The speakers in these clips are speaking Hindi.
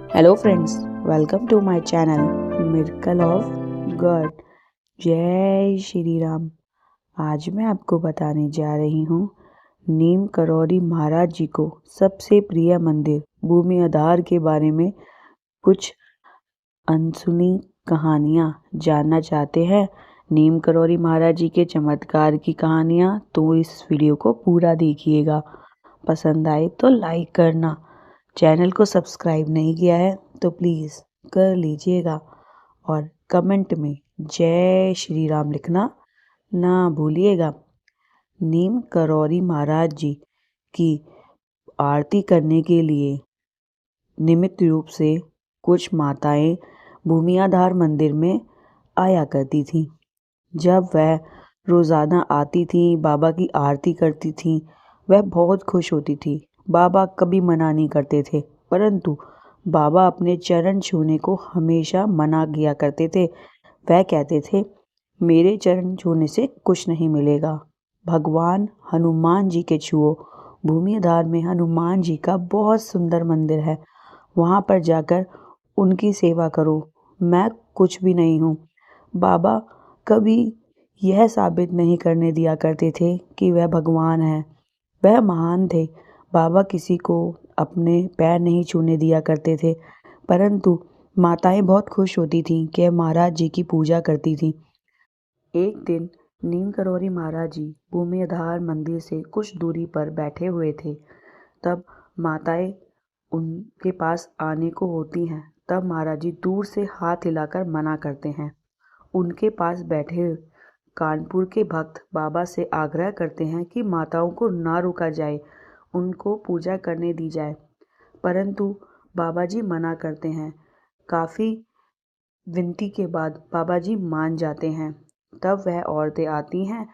Hello friends, welcome to my channel miracle of God. जय श्री राम। आज मैं आपको बताने जा रही हूँ नीम करौरी महाराज जी को सबसे प्रिय मंदिर भूमि आधार के बारे में कुछ अनसुनी कहानियाँ जानना चाहते हैं। नीम करौरी महाराज जी के चमत्कार की कहानियाँ, तो इस वीडियो को पूरा देखिएगा। पसंद आए तो लाइक करना। चैनल को सब्सक्राइब नहीं किया है तो प्लीज़ कर लीजिएगा और कमेंट में जय श्री राम लिखना ना भूलिएगा। नीम करौरी महाराज जी की आरती करने के लिए नियमित रूप से कुछ माताएं भूमि आधार मंदिर में आया करती थीं। जब वह रोज़ाना आती थीं, बाबा की आरती करती थीं, वह बहुत खुश होती थी। बाबा कभी मना नहीं करते थे, परंतु बाबा अपने चरण छूने को हमेशा मना किया करते थे। वह कहते थे, मेरे चरण छूने से कुछ नहीं मिलेगा, भगवान हनुमान जी के छुओ। भूमि आधार में हनुमान जी का बहुत सुंदर मंदिर है, वहाँ पर जाकर उनकी सेवा करो। मैं कुछ भी नहीं हूँ। बाबा कभी यह साबित नहीं करने दिया करते थे कि वह भगवान है। वह महान थे। बाबा किसी को अपने पैर नहीं छूने दिया करते थे, परंतु माताएं बहुत खुश होती थीं कि महाराज जी की पूजा करती थीं। एक दिन नीम करौरी महाराज जी भूमि आधार मंदिर से कुछ दूरी पर बैठे हुए थे। तब माताएं उनके पास आने को होती हैं। तब महाराज जी दूर से हाथ हिलाकर मना करते हैं। उनके पास बैठे कानपुर के भक्त बाबा से आग्रह करते हैं कि माताओं को ना रोका जाए, उनको पूजा करने दी जाए, परंतु बाबा जी मना करते हैं। काफ़ी विनती के बाद बाबा जी मान जाते हैं। तब वह औरतें आती हैं।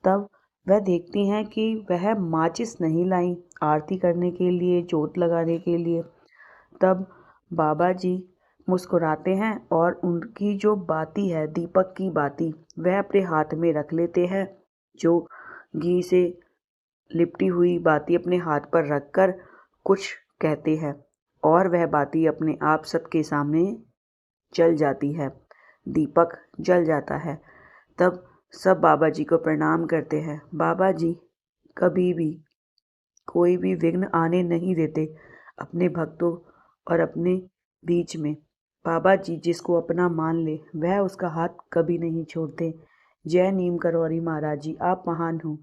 तब वह देखती हैं कि वह माचिस नहीं लाई आरती करने के लिए, जोत लगाने के लिए। तब बाबा जी मुस्कुराते हैं और उनकी जो बाती है, दीपक की बाती, वह अपने हाथ में रख लेते हैं। जो घी से लिपटी हुई बाती अपने हाथ पर रखकर कुछ कहते हैं और वह बाती अपने आप सबके सामने जल जाती है। दीपक जल जाता है। तब सब बाबा जी को प्रणाम करते हैं। बाबा जी कभी भी कोई भी विघ्न आने नहीं देते अपने भक्तों और अपने बीच में। बाबा जी जिसको अपना मान ले वह उसका हाथ कभी नहीं छोड़ते। जय नीम करौरी महाराज जी, आप महान हो।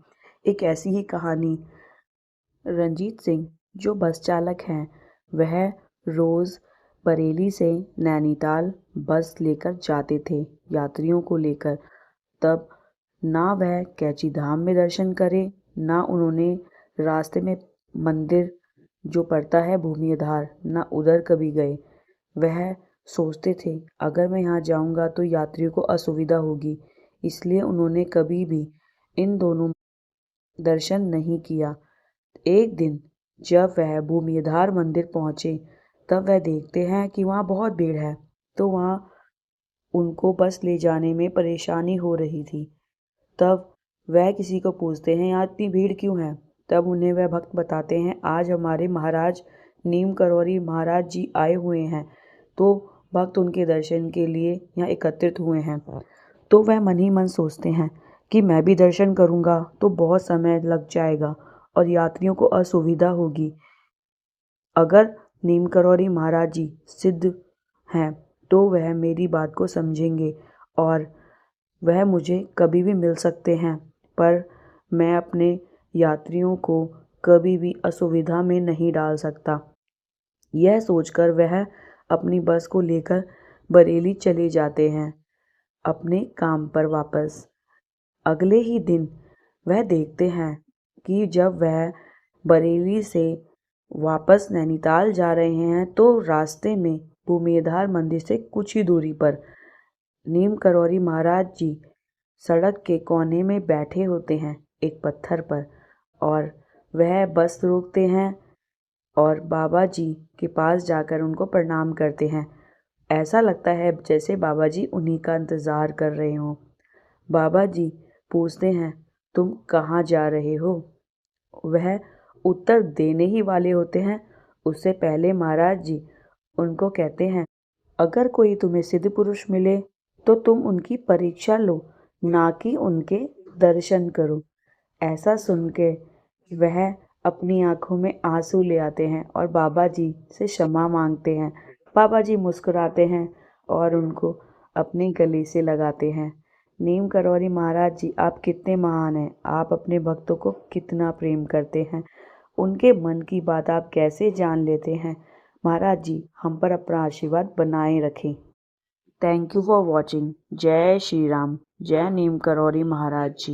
एक ऐसी ही कहानी, रंजीत सिंह जो बस चालक हैं, वह रोज़ बरेली से नैनीताल बस लेकर जाते थे यात्रियों को लेकर। तब ना वह कैची धाम में दर्शन करे, ना उन्होंने रास्ते में मंदिर जो पड़ता है भूमि आधार, ना उधर कभी गए। वह सोचते थे अगर मैं यहाँ जाऊँगा तो यात्रियों को असुविधा होगी, इसलिए उन्होंने कभी भी इन दोनों दर्शन नहीं किया। एक दिन जब वह भूमि आधार मंदिर पहुँचे, तब वह देखते हैं कि वहाँ बहुत भीड़ है। तो वहाँ उनको बस ले जाने में परेशानी हो रही थी। तब वह किसी को पूछते हैं, यहाँ इतनी भीड़ क्यों है? तब उन्हें वह भक्त बताते हैं, आज हमारे महाराज नीम करौरी महाराज जी आए हुए हैं, तो भक्त उनके दर्शन के लिए यहाँ एकत्रित हुए हैं। तो वह मन ही मन सोचते हैं कि मैं भी दर्शन करूँगा तो बहुत समय लग जाएगा और यात्रियों को असुविधा होगी। अगर नीम करौरी महाराज जी सिद्ध हैं तो वह मेरी बात को समझेंगे और वह मुझे कभी भी मिल सकते हैं, पर मैं अपने यात्रियों को कभी भी असुविधा में नहीं डाल सकता। यह सोचकर वह अपनी बस को लेकर बरेली चले जाते हैं अपने काम पर वापस। अगले ही दिन वह देखते हैं कि जब वह बरेली से वापस नैनीताल जा रहे हैं तो रास्ते में भूमि आधार मंदिर से कुछ ही दूरी पर नीम करौरी महाराज जी सड़क के कोने में बैठे होते हैं एक पत्थर पर, और वह बस रोकते हैं और बाबा जी के पास जाकर उनको प्रणाम करते हैं। ऐसा लगता है जैसे बाबा जी उन्हीं का इंतज़ार कर रहे हों। बाबा जी पूछते हैं, तुम कहाँ जा रहे हो? वह उत्तर देने ही वाले होते हैं, उससे पहले महाराज जी उनको कहते हैं, अगर कोई तुम्हें सिद्ध पुरुष मिले तो तुम उनकी परीक्षा लो, ना कि उनके दर्शन करो। ऐसा सुन के वह अपनी आंखों में आंसू ले आते हैं और बाबा जी से क्षमा मांगते हैं। बाबा जी मुस्कुराते हैं और उनको अपनी गले से लगाते हैं। नीम करौरी महाराज जी, आप कितने महान हैं। आप अपने भक्तों को कितना प्रेम करते हैं। उनके मन की बात आप कैसे जान लेते हैं। महाराज जी, हम पर अपना आशीर्वाद बनाए रखें। Thank you for watching. जय श्री राम। जय नीम करौरी महाराज जी।